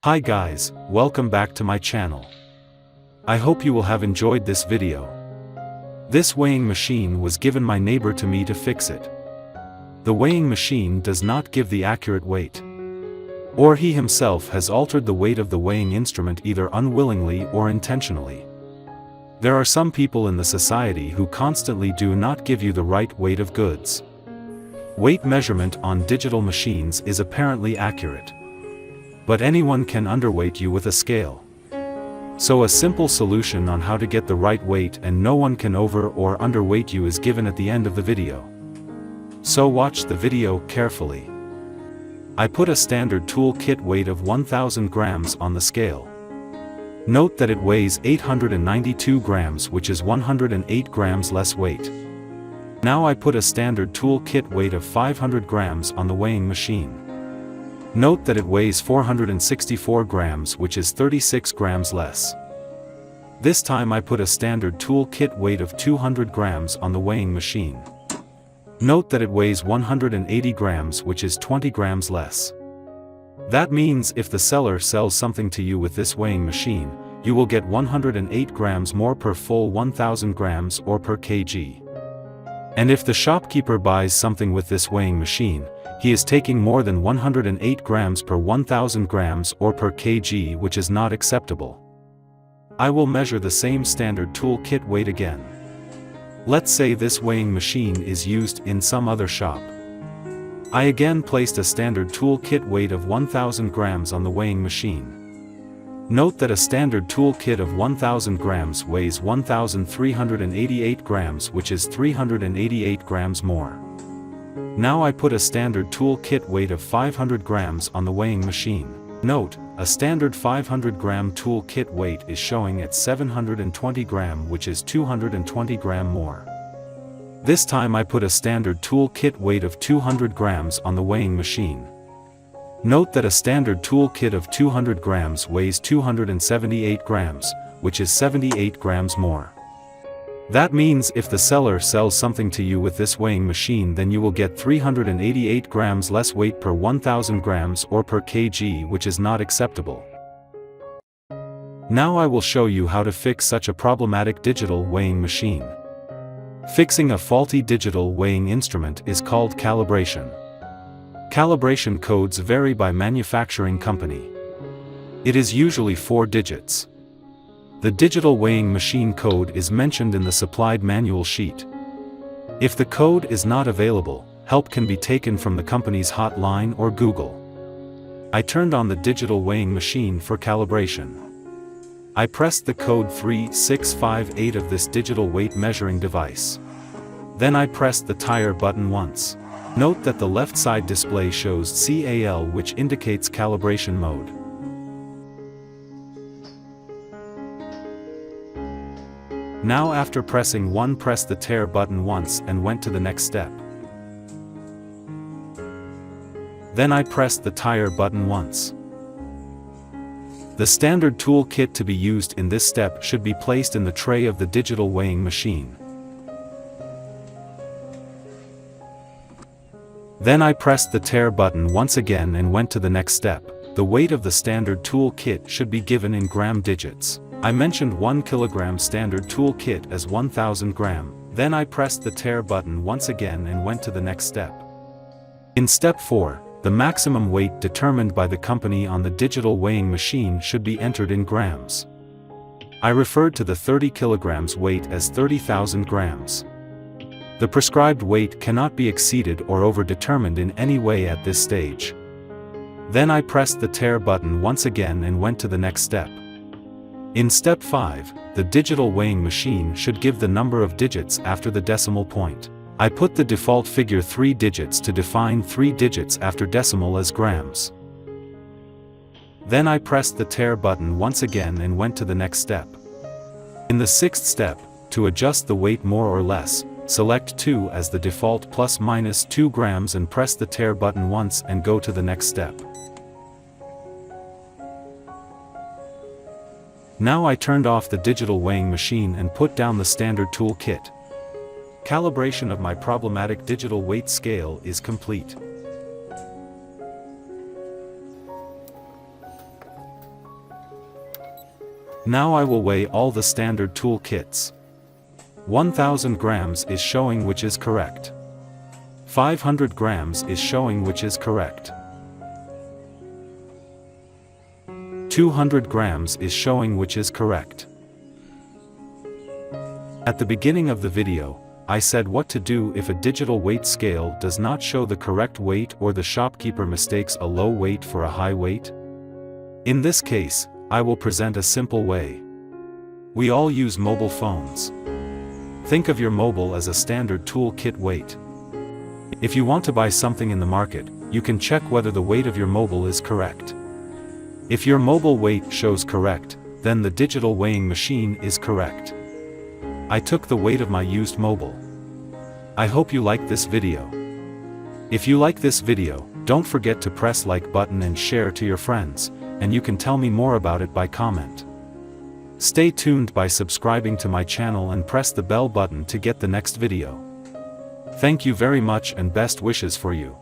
Hi guys, welcome back to my channel. I hope you will have enjoyed this video. This weighing machine was given my neighbor to me to fix it. The weighing machine does not give the accurate weight. Or he himself has altered the weight of the weighing instrument either unwillingly or intentionally. There are some people in the society who constantly do not give you the right weight of goods. Weight measurement on digital machines is apparently accurate. But anyone can underweight you with a scale. So a simple solution on how to get the right weight and no one can over or underweight you is given at the end of the video. So watch the video carefully. I put a standard toolkit weight of 1000 grams on the scale. Note that it weighs 892 grams, which is 108 grams less weight. Now I put a standard toolkit weight of 500 grams on the weighing machine. Note that it weighs 464 grams, which is 36 grams less. This time I put a standard toolkit weight of 200 grams on the weighing machine. Note that it weighs 180 grams, which is 20 grams less. That means if the seller sells something to you with this weighing machine, you will get 108 grams more per full 1000 grams or per kg. And if the shopkeeper buys something with this weighing machine, he is taking more than 108 grams per 1000 grams or per kg, which is not acceptable. I will measure the same standard toolkit weight again. Let's say this weighing machine is used in some other shop. I again placed a standard toolkit weight of 1000 grams on the weighing machine. Note that a standard toolkit of 1000 grams weighs 1388 grams, which is 388 grams more. Now I put a standard toolkit weight of 500 grams on the weighing machine. Note, a standard 500 gram toolkit weight is showing at 720 gram, which is 220 gram more. This time I put a standard toolkit weight of 200 grams on the weighing machine. Note that a standard toolkit of 200 grams weighs 278 grams, which is 78 grams more. That means if the seller sells something to you with this weighing machine, then you will get 388 grams less weight per 1000 grams or per kg, which is not acceptable. Now I will show you how to fix such a problematic digital weighing machine. Fixing a faulty digital weighing instrument is called calibration. Calibration codes vary by manufacturing company. It is usually 4 digits. The digital weighing machine code is mentioned in the supplied manual sheet. If the code is not available, help can be taken from the company's hotline or Google. I turned on the digital weighing machine for calibration. I pressed the code 3658 of this digital weight measuring device. Then I pressed the tire button once. Note that the left side display shows CAL, which indicates calibration mode. Now after pressing 1, press the tare button once and went to the next step. Then I pressed the tire button once. The standard toolkit to be used in this step should be placed in the tray of the digital weighing machine. Then I pressed the tare button once again and went to the next step. The weight of the standard toolkit should be given in gram digits. I mentioned 1 kilogram standard toolkit as 1000 gram. Then I pressed the tare button once again and went to the next step. In step 4, the maximum weight determined by the company on the digital weighing machine should be entered in grams. I referred to the 30 kilograms weight as 30,000 grams. The prescribed weight cannot be exceeded or over-determined in any way at this stage. Then I pressed the tare button once again and went to the next step. In step 5, the digital weighing machine should give the number of digits after the decimal point. I put the default figure 3 digits to define 3 digits after decimal as grams. Then I pressed the tare button once again and went to the next step. In the 6th step, to adjust the weight more or less, select 2 as the default ± 2 grams and press the tare button once and go to the next step. Now I turned off the digital weighing machine and put down the standard toolkit. Calibration of my problematic digital weight scale is complete. Now I will weigh all the standard tool kits. 1000 grams is showing which is correct. 500 grams is showing which is correct. 200 grams is showing which is correct. At the beginning of the video, I said what to do if a digital weight scale does not show the correct weight or the shopkeeper mistakes a low weight for a high weight. In this case, I will present a simple way. We all use mobile phones. Think of your mobile as a standard tool kit weight. If you want to buy something in the market, you can check whether the weight of your mobile is correct. If your mobile weight shows correct, then the digital weighing machine is correct. I took the weight of my used mobile. I hope you liked this video. If you like this video, don't forget to press like button and share to your friends, and you can tell me more about it by comment. Stay tuned by subscribing to my channel and press the bell button to get the next video. Thank you very much and best wishes for you.